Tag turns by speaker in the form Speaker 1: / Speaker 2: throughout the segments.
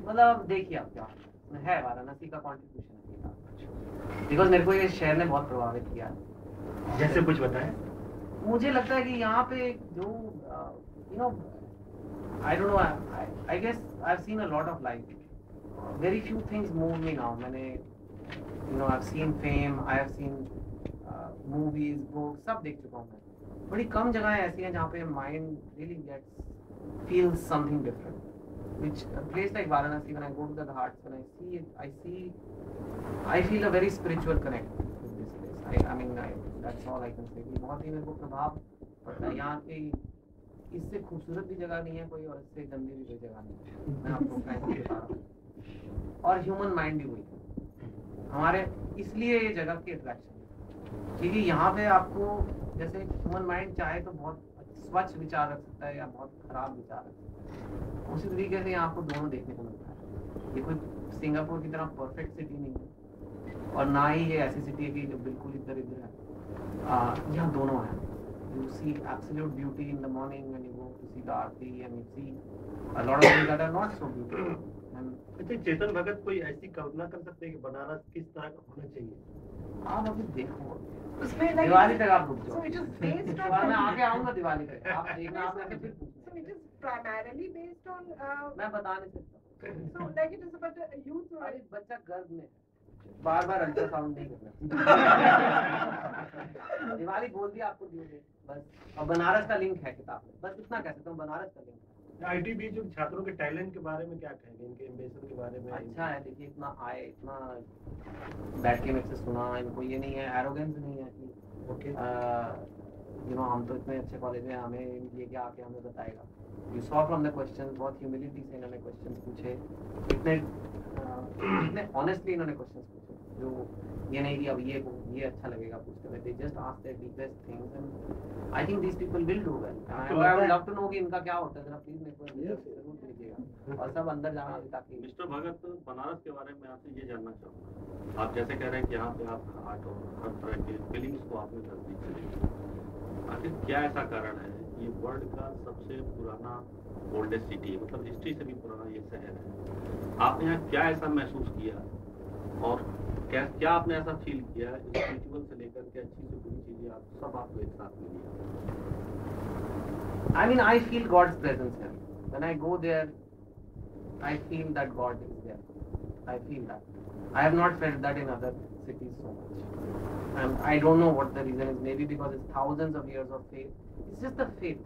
Speaker 1: मतलब देखिए आप क्या है, वाराणसी का कंट्रीब्यूशन है, बिकॉज मेरे को ये शहर ने बहुत प्रभावित किया है।
Speaker 2: जैसे कुछ बताएं।
Speaker 1: मुझे लगता है कि यहाँ पे जो you know I don't know, I guess I have seen a lot of life, very few things move me now. मैंने I have seen fame, I have seen movies, books, सब देख चुका हूँ मैं। बड़ी कम जगहें ऐसी हैं जहाँ पे mind really gets feels something different, which a place like Varanasi, when I go to the ghats, when I see it, I feel a very spiritual connect with this place. I mean, that's all I can say. कि बहुत ही मेरे को प्रभाव पड़ता है यहाँ की। इससे खूबसूरत भी जगह नहीं है कोई, और इससे गंदी भी कोई जगह नहीं है, मैं आपको फ्रैंकली बता रहा हूँ। और ह्यूमन माइंड भी वही है हमारे, इसलिए ये जगह की अट्रैक्शन है, क्योंकि यहाँ पे आपको जैसे ह्यूमन माइंड चाहे तो बहुत स्वच्छ विचार रख सकता है या बहुत खराब विचार रख सकता है, उसी तरीके से यहाँ आपको दोनों देखने को मिलता है। ये कोई सिंगापुर की तरह परफेक्ट सिटी नहीं है, और ना ही ये ऐसी सिटी है कि जो बिल्कुल इधर इधर है। यहाँ दोनों है। You see absolute beauty in the morning when you go to see the aarti, and you see a lot of things that are not so beautiful.
Speaker 2: अच्छा, चेतन भगत कोई ऐसी कल्पना कर सकते हैं कि बनारस किस तरह का होना चाहिए?
Speaker 1: आप अभी देखो,
Speaker 3: उसमें
Speaker 1: दिवाली तक आप रुक जाओ,
Speaker 3: so it is based on
Speaker 1: मैं आगे आऊंगा दिवाली तक, आप देखना, आप करके फिर
Speaker 3: so it is primarily based on
Speaker 1: मैं बता नहीं सकता।
Speaker 3: so like it is about a youth or
Speaker 1: अरे बच्चा गर्भ में बार बार अल्ट्रासाउंड नहीं करना। दिवाली बोल दिया आपको दियोगे बस। और बनारस का लिंक है किताब में, बस इतना कह सकता हूँ, बनारस का लिंक है।
Speaker 2: आईटीबी जो छात्रों के टैलेंट के बारे में क्या कहेंगे, इनके एम्बिशन के बारे में?
Speaker 1: अच्छा है, देखिए इतना आए, इतना बैठ के मेरे से सुना, इनको ये नहीं है, एरोगेंस नहीं है कि
Speaker 2: ओके
Speaker 1: यू नो हम तो इतने अच्छे कॉलेज में, हमें ये क्या आके हमें बताएगा। You saw from the question, बहुत ह्यूमिलिटी से इन्होंने क्वेश्चन पूछे, इतने ऑनेस्टली इन्होंने क्वेश्चन पूछे, जो ये नहीं कि अब ये अच्छा लगेगा पूछते हुए। They just ask their deepest things, and I think these people will do well. I would love to know कि इनका क्या होता है, जरा प्लीज मेरे को जरूर कीजिएगा, और सब अंदर जाना ताकि।
Speaker 4: मिस्टर भगत, बनारस के बारे में आपसे ये जानना चाहूँगा, आप जैसे कह रहे हैं कि यहाँ पे आप आर्ट और हर तरह के फीलिंग्स को आपने नजदीक से देखा, आखिर क्या ऐसा कारण है? ये वर्ल्ड का सबसे पुराना ओल्डेस्ट सिटी है, मतलब हिस्ट्री से भी पुराना ये शहर है। आपने यहाँ क्या ऐसा महसूस किया, और क्या आपने ऐसा फील किया स्पिरिचुअल से लेकर के अच्छी से बुरी चीजें आप सब आपको एक साथ मिली?
Speaker 1: I mean, I feel God's presence here. When I go there, I feel that God is there. I feel that. I have not felt that in other cities so much. And I don't know what the reason is. Maybe because it's thousands of years of faith. It's just the faith.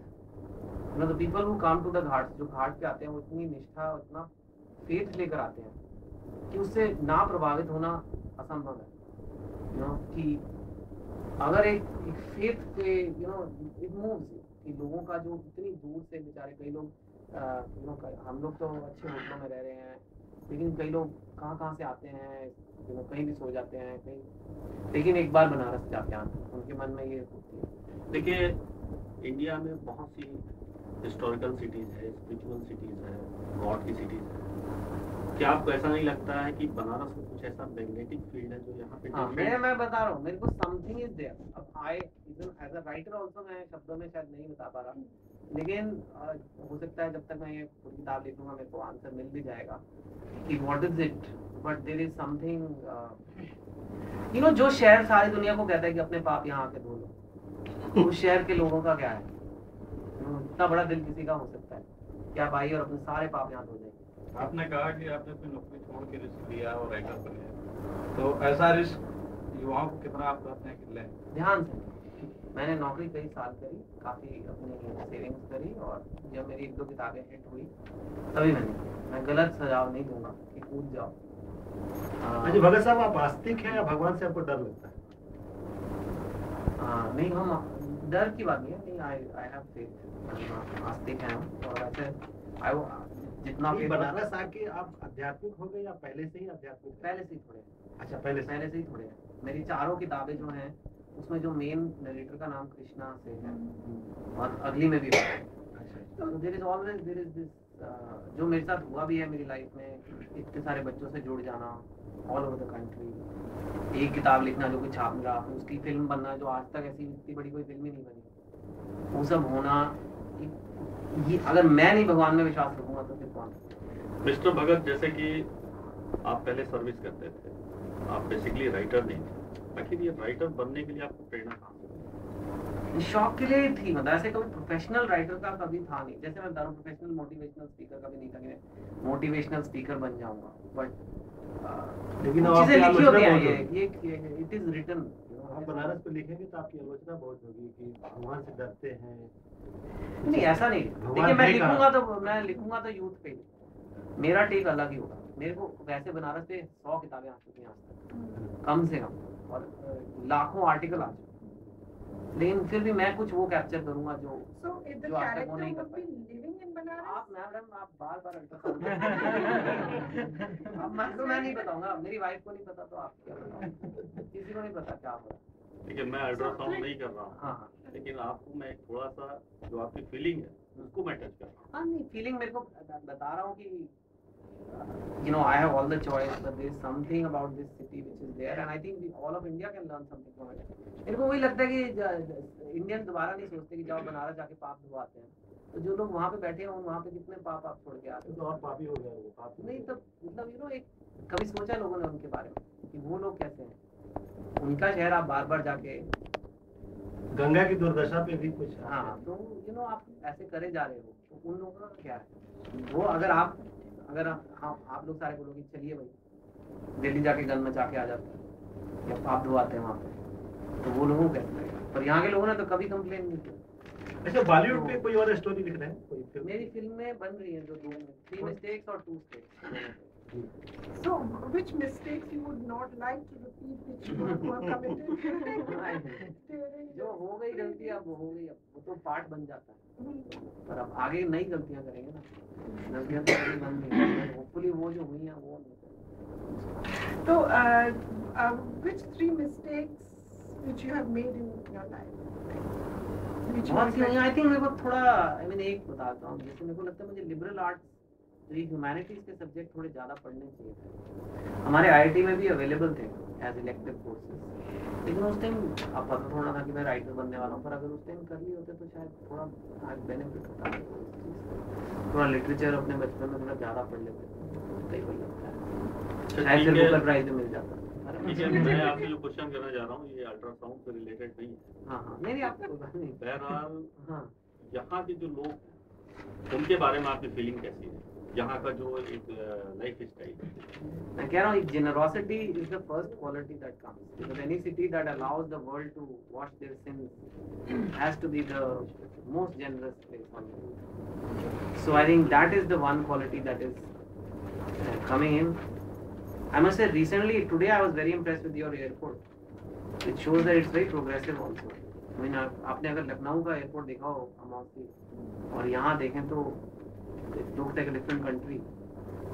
Speaker 1: You know, the people who come to the ghats, जो घाट पे आते हैं, वो इतनी निष्ठा, इतना faith लेकर आते हैं कि उससे ना प्रभावित होना असंभव है। You know, कि अगर एक फेथ पे you know it moves कि लोगों का जो इतनी दूर से बेचारे, कई लोग हम लोग तो अच्छे होटलों में रह रहे हैं, लेकिन कई लोग कहाँ से आते हैं, कहीं भी सो जाते हैं कहीं, लेकिन एक बार बनारस जाके आते हैं, उनके मन में ये होती है।
Speaker 4: देखिए, इंडिया में बहुत सी हिस्टोरिकल सिटीज है, स्पिरिचुअल सिटीज है, गॉड की सिटीज है। क्या आपको ऐसा नहीं लगता है कि बनारस में कुछ ऐसा मैग्नेटिक फील्ड है जो यहाँ पे?
Speaker 1: मैं बता रहा हूँ, मेरे को समथिंग इज देयर। अब I as a writer also मैं शब्दों में शायद नहीं बता पा रहा, लेकिन हो सकता है जब तक मैं ये पूरी किताब लिखूंगा मेरे को आंसर मिल भी जाएगा कि what is it, but there is something you know. जो शहर सारी दुनिया को कहता है कि अपने पाप यहाँ आके धो लो, उस शहर के लोगों का क्या है? इतना बड़ा दिल किसी का हो सकता है क्या भाई, और अपने सारे पाप यहाँ धो जाएंगे।
Speaker 5: आपने कहा कि आपने अपनी नौकरी छोड़ के रिस्क लिया और राइटर बने, तो ऐसा रिस्क युवाओं को कितना आप कहते हैं कि लें?
Speaker 1: ध्यान से, मैंने नौकरी कई साल करी, काफ़ी अपनी सेविंग्स करी, और जब मेरी 1-2 किताबें हिट हुई तभी मैं गलत सुझाव नहीं दूंगा कि कूद जाओ।
Speaker 2: अच्छा भगत साहब, आप आस्तिक हैं या भगवान से आपको डर लगता है?
Speaker 1: नहीं, हम डर की बात नहीं है, नहीं, आई हैव फेथ, आस्तिक हैं हम। और ऐसे जितना
Speaker 2: बनारस आके आप आध्यात्मिक हो गए या पहले से ही आध्यात्मिक?
Speaker 1: पहले से ही थोड़े।
Speaker 2: अच्छा, पहले
Speaker 1: से ही थोड़े। मेरी 4 किताबें जो हैं उसमें जो मेन नरेटर का नाम कृष्णा से है, और अगली में भी है। तो देयर इज ऑलवेज दिस जो मेरे साथ हुआ भी है मेरी लाइफ में, इतने सारे बच्चों से जुड़ जाना ऑल ओवर द कंट्री, एक किताब लिखना जो कोई छाप मिला, फिर उसकी फिल्म बनना, जो आज तक ऐसी इतनी बड़ी कोई फिल्म ही नहीं बनी, वो सब होना। ये अगर मैं नहीं भगवान में विश्वास रखूंगा तो फिर कौन?
Speaker 4: मिस्टर भगत, जैसे कि आप पहले सर्विस करते थे, आप बेसिकली राइटर नहीं थे, आखिर ये राइटर बनने के लिए आपको प्रेरणा कहाँ से?
Speaker 1: शौक के लिए थी, मतलब ऐसे कभी प्रोफेशनल राइटर का कभी था नहीं। जैसे मैं बता रहा हूँ, प्रोफेशनल मोटिवेशनल स्पीकर कभी नहीं था कि मैं मोटिवेशनल स्पीकर बन जाऊंगा, बट
Speaker 2: लेकिन
Speaker 1: चीजें
Speaker 2: आपकी
Speaker 1: लिखी होती
Speaker 2: आलोचना
Speaker 1: हैं,
Speaker 2: बहुत
Speaker 1: ये
Speaker 2: होगी।
Speaker 1: It is written.
Speaker 2: आप बनारस पे लिखेंगे तो आपकी आलोचना बहुत होगी कि भगवान से डरते हैं।
Speaker 1: नहीं, ऐसा नहीं। देखिए, मैं लिखूंगा तो यूथ पे, मेरा टेक अलग ही होगा। मेरे को वैसे बनारस पे 100 किताबें आ चुकी हैं आज तक, कम से कम, और लाखों आर्टिकल आ चुके हैं, लेकिन फिर भी मैं कुछ वो कैप्चर करूंगा जो
Speaker 3: So if the
Speaker 1: जो आज तक वो
Speaker 3: character
Speaker 1: नहीं कर
Speaker 3: would be
Speaker 1: पाए।
Speaker 3: living in Banaras?
Speaker 1: आप मैडम, आप बार अल्ट्रासाउंड अब मैं नहीं बताऊंगा, मेरी वाइफ को नहीं पता तो आप क्या बताओ, किसी को नहीं पता क्या हो रहा है।
Speaker 4: देखिए, मैं अल्ट्रासाउंड नहीं कर रहा हूँ,
Speaker 1: हाँ,
Speaker 4: लेकिन आपको मैं एक थोड़ा सा जो आपकी फीलिंग है उसको मैं टच कर रहा हूँ।
Speaker 1: हाँ, नहीं, फीलिंग मेरे को बता रहा हूँ कि I have all the choice, but there is something about this city which is there, and I think all of India can learn something from it. मेरे को वही लगता है कि इंडियन दोबारा नहीं सोचते कि जाओ बनारस जाके पाप धुआते हैं, तो जो लोग वहाँ पे बैठे हैं वहाँ पे कितने पाप आप छोड़ के आते
Speaker 2: तो और पापी हो गया वो पाप
Speaker 1: नहीं, तो मतलब एक कभी सोचा लोगों ने उनके बारे में कि वो लोग कैसे हैं, उनका शहर आप बार जाके,
Speaker 2: गंगा की दुर्दशा पे भी कुछ।
Speaker 1: हाँ, तो आप ऐसे करे जा रहे हो, तो उन लोगों का क्या है वो, अगर आप लोग सारे बोलोगे चलिए भाई दिल्ली जाके गन मचा के आ जाते हैं या पाप धुआते हैं वहाँ पे, तो वो लोगों को कैसे लगेगा, पर यहाँ के लोगों ने तो कभी कंप्लेन नहीं की।
Speaker 2: अच्छा, बॉलीवुड पे कोई और स्टोरी लिख रहे हैं कोई फिल्म?
Speaker 1: मेरी फिल्में बन रही हैं जो 2 में, 3 मिस्टेक्स और 2 stakes.
Speaker 3: So which mistakes you would not like to repeat which you have committed?
Speaker 1: जो हो गई गलती अब वो हो गई, अब वो तो पार्ट बन जाता है, पर अब आगे नई गलतियां करेंगे ना, गलतियां तो कभी बंद नहीं होंगी, होपफुली वो जो हुई हैं वो नहीं।
Speaker 3: So which 3 mistakes which you have made in your life?
Speaker 1: बहुत सी आई थिंक मेरे को थोड़ा एक बताता हूँ, जैसे मेरे को लगता है मुझे लिबरल आर्ट्स ह्यूमैनिटीज के सब्जेक्ट थोड़े ज़्यादा पढ़ने चाहिए थे। हमारे आईआईटी में भी अवेलेबल थे एज इलेक्टिव कोर्सेज, लेकिन उस टाइम अब पता थोड़ा था कि मैं राइटर बनने वाला हूँ, पर अगर उस टाइम कर लिए होते तो शायद थोड़ा आज बेनिफिट होता है, थोड़ा लिटरेचर अपने बचपन में थोड़ा ज़्यादा पढ़ लेते कई बार लगता है, शायद फिर बुकर प्राइज भी मिल जाता।
Speaker 4: ठीक है, मैं आपसे जो क्वेश्चन करना चाह रहा हूँ ये अल्ट्रासाउंड से रिलेटेड नहीं है।
Speaker 1: हाँ, नहीं आपको कोई बात नहीं।
Speaker 4: बहरहाल,
Speaker 1: हाँ,
Speaker 4: यहाँ के जो लोग हैं उनके बारे में आपकी फीलिंग कैसी है, यहाँ का जो एक लाइफ स्टाइल है?
Speaker 1: मैं कह रहा हूँ generosity is the first quality that comes, because any city that allows the world to wash their sins has to be the most generous place on earth. So I think that is the one quality that is coming in. I must say recently today I was very impressed with your airport. It shows that it's very progressive also. I mean, आपने अगर लखनऊ का airport देखा हो अमौसी और यहाँ देखें तो it looks like a different country.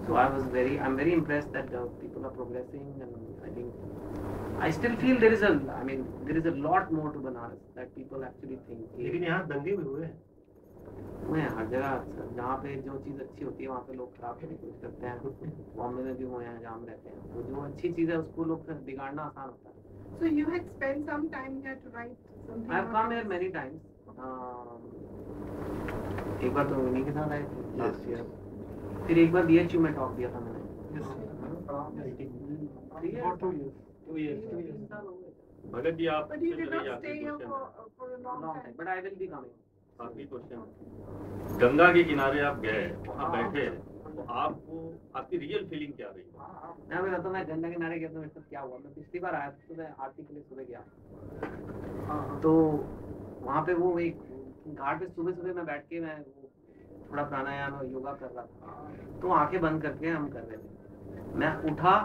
Speaker 1: So I'm very impressed that people are progressing, and I think I still feel there is a lot more to Banaras that people actually think.
Speaker 2: लेकिन यहाँ दंगे भी हुए हैं।
Speaker 1: हुए हैं हर जगह, जहाँ पे जो चीज़ अच्छी होती है वहाँ पे लोग खराब करने की कोशिश करते हैं। बॉम्बे में भी हुए हैं जहाँ हम रहते हैं, तो जो अच्छी चीज़ है उसको लोग बिगाड़ना आसान होता है।
Speaker 3: So you had spent some time here to write something.
Speaker 1: I have come here many times. एक बार तो उन्हीं के साथ आए थे लास्ट ईयर, फिर एक बार BHU में टॉक दिया था मैंने।
Speaker 2: 2 years.
Speaker 4: भगत जी, आप
Speaker 3: But you did not stay here for a long time.
Speaker 1: But I will be coming.
Speaker 4: आखिरी क्वेश्चन, गंगा के किनारे आप गए, वहाँ बैठे, तो आपको आपकी रियल फीलिंग क्या रही?
Speaker 1: मैं बताता हूँ, मैं गंगा किनारे गया तो मेरे साथ क्या हुआ। मैं पिछली बार आया था तो मैं आरती के लिए सुबह गया, तो वहाँ पे वो एक घाट पे सुबह मैं बैठ के मैं थोड़ा प्राणायाम और योगा कर रहा था, तो आंखें बंद करके हम कर रहे थे। मैं उठा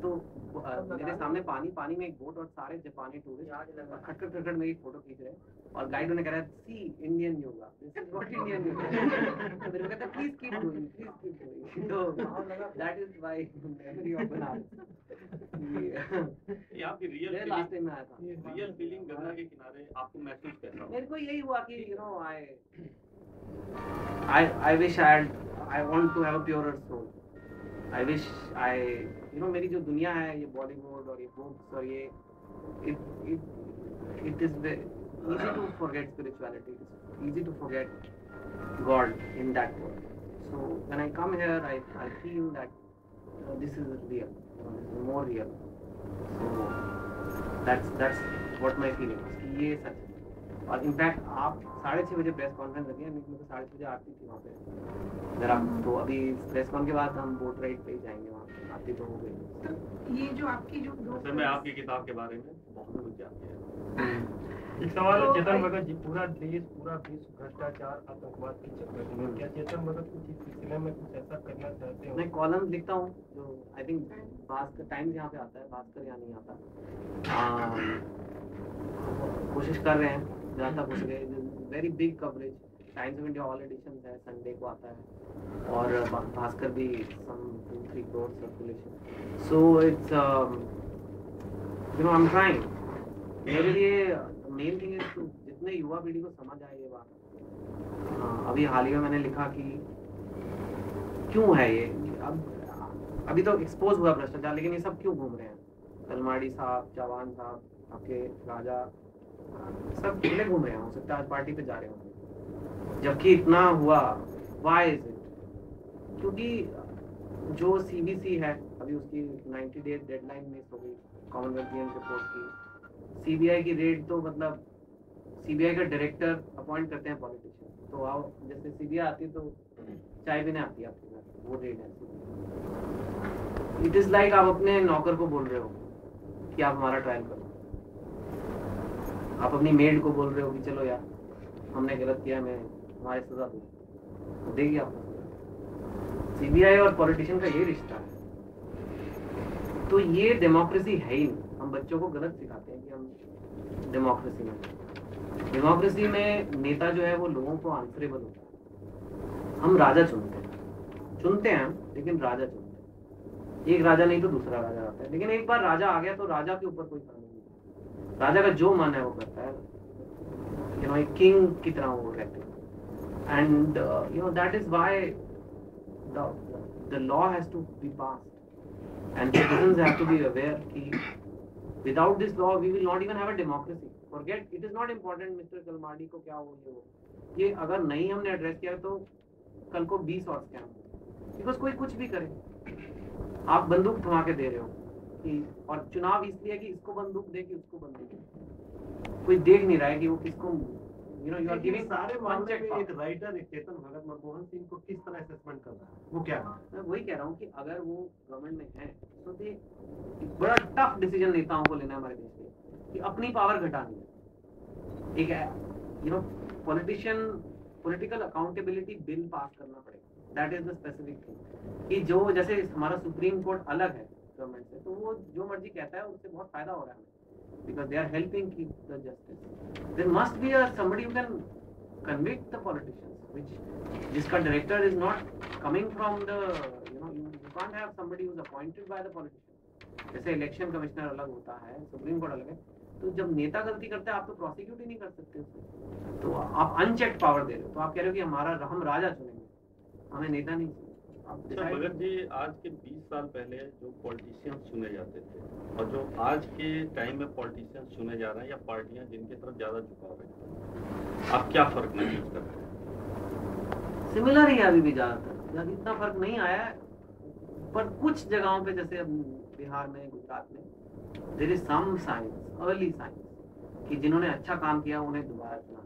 Speaker 1: तो मेरे सामने पानी में एक बोट और सारे जापानी टूरिस्ट खटखट मेरी फोटो खींच रहे हैं, और गाइड ने कह रहा है see Indian yoga, this is what Indian yoga. तो मेरे को कहता है प्लीज कीप डूइंग, तो that is why memory of Banaras.
Speaker 4: ये आपकी रियल
Speaker 1: लास्ट टाइम में आया था।
Speaker 4: रियल फीलिंग गंगा के किनारे आपको महसूस कैसा हुआ?
Speaker 1: मेरे को यही हुआ कि I wish I want to have a purer soul. I wish मेरी जो दुनिया है, ये बॉलीवुड और ये बुक्स और ये it is easy to forget spirituality. It's easy to forget God in that world. So when I come here, I feel that this is real, this is more real. So that's what my feeling is कि ये सच है. और in fact आप 6:30 बजे press conference लगी है, लेकिन तो 6:30 बजे आरती थी वहाँ पे. अगर आप तो अभी प्रेस कॉन के बाद हम बोट राइड पे ही जाएंगे, वहाँ पे आरती तो हो गई.
Speaker 3: तो ये जो आपकी जो
Speaker 4: वैसे मैं आपकी किताब के बारे में बहुत कुछ जानती हूँ.
Speaker 2: एक सवाल है, चेतन भगत जी, पूरा विश्व भ्रष्टाचार आतंकवाद की चक्कर में, क्या चेतन भगत कुछ इस सिलसिले में कुछ ऐसा करना चाहते हो?
Speaker 1: मैं कॉलम्स लिखता हूँ जो आई थिंक भास्कर टाइम्स यहाँ पे आता है, भास्कर यहाँ नहीं आता. कोशिश कर रहे हैं जहाँ तक हो सके. Very big coverage. Times of India all editions है, संडे को आता है, और भास्कर भी some 2-3 crore circulation. So it's I am trying. मेरे लिए मेन थिंग इज टू जितने युवा पीढ़ी को समझ आए ये बात. अभी हाल ही में मैंने लिखा कि क्यों है ये, अभी तो एक्सपोज हुआ भ्रष्टाचार, लेकिन ये सब क्यों घूम रहे हैं? कलमाड़ी साहब, चौहान साहब, आपके राजा, सब अकेले घूम रहे हैं. हो सकता है आज पार्टी पे जा रहे होंगे, जबकि इतना हुआ. Why is it? क्योंकि जो CBC है अभी उसकी 90 डेज डेडलाइन मिस हो गई कॉमनवेल्थ गेम्स रिपोर्ट की. CBI की रेड तो मतलब CBI का डायरेक्टर अपॉइंट करते हैं पॉलिटिशियन, तो आओ जैसे CBI आती तो चाय पीने आती है आपके घर, वो रेड है. इट इज लाइक आप अपने नौकर को बोल रहे हो कि आप हमारा ट्रायल करो, आप अपनी मेड को बोल रहे हो कि चलो यार हमने गलत किया, मैं हमारी सजा दो, देगी आपको. CBI और पॉलिटिशियन का ये रिश्ता है. तो ये डेमोक्रेसी है ही नहीं. हम बच्चों को गलत सिखाते हैं कि हम डेमोक्रेसी में नेता जो है वो लोगों को आंसरेबल होता है. हम राजा चुनते हैं लेकिन राजा चुनते हैं. एक राजा नहीं तो दूसरा राजा आता है, लेकिन एक बार राजा आ गया तो राजा के ऊपर कोई कानून नहीं. राजा का जो मन है वो करता है. एक किंग की तरह वो रहते हैं. And that is why the law has to be passed and citizens have to be aware कि without this law we will not even have a democracy. Forget it is not important Mr. Kalmadi को क्या हो ये अगर नहीं हमने address किया तो कल को 20 और स्कैम, बिकॉज कोई कुछ भी करे. आप बंदूक थमा के दे रहे हो कि, और चुनाव इसलिए कि इसको बंदूक दे कि उसको बंदूक दे. कोई देख नहीं रहा है कि वो किसको you are giving
Speaker 2: सारे मामले में एक राइटर चेतन भगत मनमोहन सिंह को किस तरह असेसमेंट कर रहा है, वो क्या है?
Speaker 1: मैं वही कह रहा हूँ कि अगर वो गवर्नमेंट में है तो एक बड़ा टफ डिसीजन नेताओं को लेना है हमारे देश में कि अपनी पावर घटानी है. एक पॉलिटिकल अकाउंटेबिलिटी बिल पास करना पड़ेगा. That is the specific thing कि जो जैसे हमारा सुप्रीम कोर्ट अलग है गवर्नमेंट से, तो वो जो मर्जी कहता है उससे बहुत फायदा हो रहा है because they are helping keep the justice. There must be somebody who can convict the politicians, जिसका director is not coming from the you can't have somebody who is appointed by the politician. जैसे election commissioner अलग होता है, supreme court अलग है, तो जब नेता गलती करते हैं आप तो प्रोसिक्यूट ही नहीं कर सकते उसे. तो आप अनचेक्ड पावर दे रहे हो. तो आप कह रहे हो कि हम राजा चुनेंगे, हमें नेता नहीं.
Speaker 4: भगत जी, आज के 20 साल पहले जो पॉलिटिशियंस चुने जाते थे और जो आज के टाइम में पॉलिटिशियंस चुने जा रहे हैं या पार्टियां जिनकी तरफ ज्यादा झुकाव है, आप क्या फर्क महसूस कर रहे हैं?
Speaker 1: सिमिलर ही अभी भी ज्यादातर, इतना फर्क नहीं आया है, पर कुछ जगहों पे जैसे बिहार में, गुजरात में there is some science, early science कि जिन्होंने अच्छा काम किया उन्हें दोबारा चुना.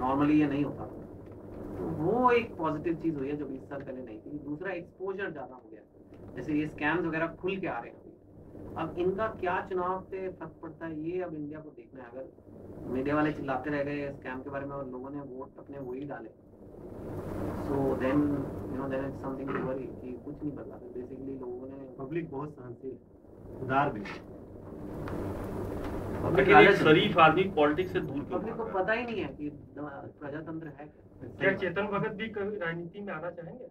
Speaker 1: नॉर्मली ये नहीं होता. तो वो एक पॉजिटिव चीज हुई है जो 20 साल पहले नहीं थी. दूसरा एक्सपोजर ज्यादा हो गया, जैसे ये स्कैम्स वगैरह खुल के आ रहे हैं. अब इनका क्या चुनाव पे फर्क पड़ता है ये अब इंडिया को देखना है. अगर मीडिया वाले चिल्लाते रह गए स्कैम के बारे में और लोगों ने वोट अपने वही डाले, so then there is something to worry कि कुछ नहीं बदला. बेसिकली लोगों ने,
Speaker 2: पब्लिक बहुत सहनशील, उदार भी.
Speaker 4: लेकिन एक शरीफ आदमी पॉलिटिक्स से दूर क्यों?
Speaker 1: पब्लिक को पता ही नहीं है कि प्रजातंत्र है.
Speaker 2: क्या चेतन भगत भी कभी राजनीति में आना चाहेंगे?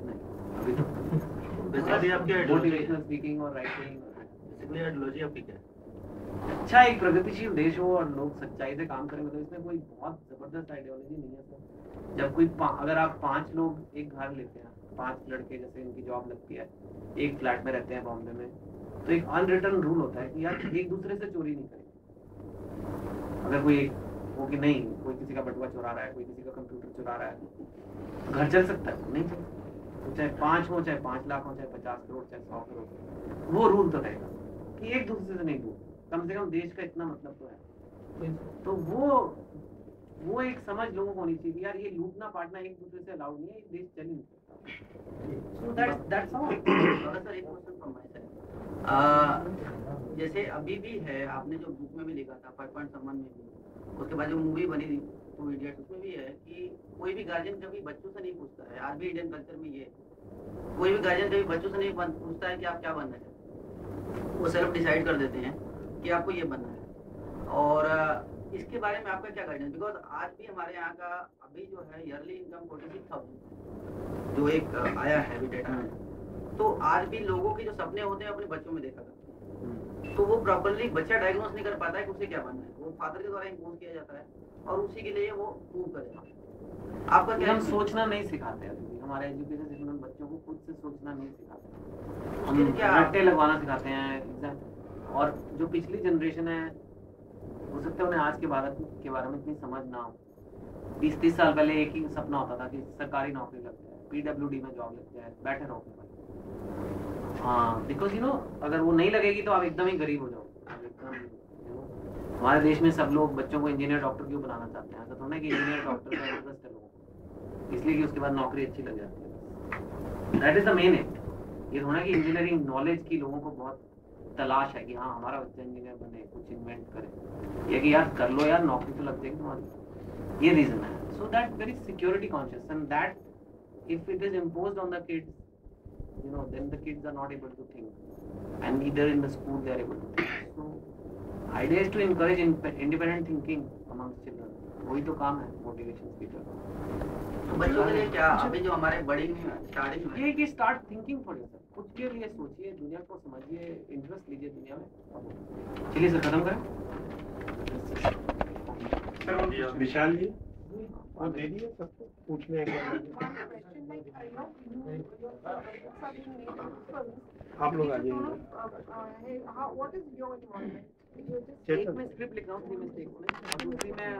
Speaker 1: नहीं, अभी तो
Speaker 4: बेसिकली आपके
Speaker 1: मोटिवेशनल स्पीकिंग और राइटिंग.
Speaker 4: बेसिकली आइडियोलॉजी आपकी क्या है?
Speaker 1: अच्छा, एक प्रगतिशील देश हो और लोग सच्चाई से काम करें, मतलब इसमें कोई बहुत जबरदस्त आइडियोलॉजी नहीं है सर. जब कोई अगर आप 5 लोग एक घर लेते हैं, 5 लड़के जैसे इनकी जॉब लगती है, एक फ्लैट में रहते हैं बॉम्बे में, तो एक अनरिटन रूल होता है कि यार एक दूसरे से चोरी नहीं करेंगे. अगर कोई वो कि नहीं कोई किसी का बटुआ चुरा रहा है, कोई किसी का कंप्यूटर चुरा रहा है, घर चल सकता है? नहीं चल सकता। तो चाहे 5 हो, चाहे 5 लाख हो, चाहे 50 करोड़, चाहे 100 करोड़, वो रूल तो रहेगा कि एक दूसरे से नहीं लूट, कम से कम देश का इतना मतलब तो है। तो वो एक समझ लोगों को होनी चाहिए यार, ये लूटना पाटना एक दूसरे से अलाउड नहीं है, ये देश चल ही नहीं सकता। So that's all.
Speaker 6: सर एक क्वेश्चन फ्रॉम माय साइड, जैसे अभी भी है, आपने जो बुक में भी लिखा था 5.1 में भी, उसके बाद जो मूवी बनी थी 2 इडियट्स, उसमें भी है कि कोई भी गार्जियन कभी बच्चों से नहीं पूछता है, आज भी इंडियन कल्चर में ये कोई भी गार्जियन कभी बच्चों से नहीं पूछता है कि आप क्या बनना है, वो सिर्फ डिसाइड कर देते हैं कि आपको ये बनना है। और इसके बारे में आपका क्या गाइडेंस, बिकॉज आज भी हमारे यहाँ का अभी जो है ईयरली इनकम 46,000 जो एक आया है अभी डेटा में, तो आज भी लोगों के जो सपने होते हैं अपने बच्चों में देखा करते हैं, तो वो प्रॉपरली बच्चा डायग्नोस नहीं कर पाता है कि उसे क्या बनना है, वो फादर के द्वारा इम्पोज किया जाता है और उसी के लिए वो मूव करेगा। आपका क्या?
Speaker 1: हम सोचना नहीं सिखाते अभी, हमारे एजुकेशन सिस्टम में बच्चों को खुद से सोचना नहीं सिखाते, हम रट्टे लगवाना सिखाते हैं एग्जाम। और जो पिछली जनरेशन है, हो सकता है उन्हें आज के भारत के बारे में इतनी समझ ना हो। 20-30 साल पहले एक ही सपना होता था कि सरकारी नौकरी लग जाए, PWD में जॉब लग जाए, बैठे रहो। हाँ, बिकॉज अगर वो नहीं लगेगी तो आप एकदम ही गरीब हो जाओगे, आप एकदम हमारे देश में सब लोग बच्चों को इंजीनियर डॉक्टर क्यों बनाना चाहते हैं? ऐसा थोड़ा ना कि इंजीनियर डॉक्टर का इंटरेस्ट है लोगों को, इसलिए कि उसके बाद नौकरी अच्छी लग जाती है। That is the main it. ये थोड़ा कि इंजीनियरिंग नॉलेज की लोगों को बहुत तलाश है कि हाँ हमारा बच्चा इंजीनियर बने, कुछ इन्वेंट करे, या कि यार कर लो यार नौकरी तो लग जाएगी तुम्हारी, ये रीजन है। So that very security conscious and that if it is imposed on the kids, then the kids are not able to think, and neither in the school they are able to think. So idea is to encourage independent thinking amongst children. वही तो काम है motivation speaker.
Speaker 6: तो बच्चों के लिए क्या अभी जो हमारे बड़ी स्टार्टिंग में
Speaker 1: ये कि स्टार्ट थिंकिंग फॉर योरसेल्फ, खुद के लिए सोचिए, दुनिया को समझिए, इंटरेस्ट लीजिए दुनिया में। चलिए सर खत्म करें।
Speaker 2: विशाल जी और दे दिए सबको पूछने का। आप लोग आ जाइए।
Speaker 3: What is your involvement?
Speaker 1: एक में स्क्रिप्ट लिख रहा हूँ 3 मिस्टेक्स में, और दूसरी में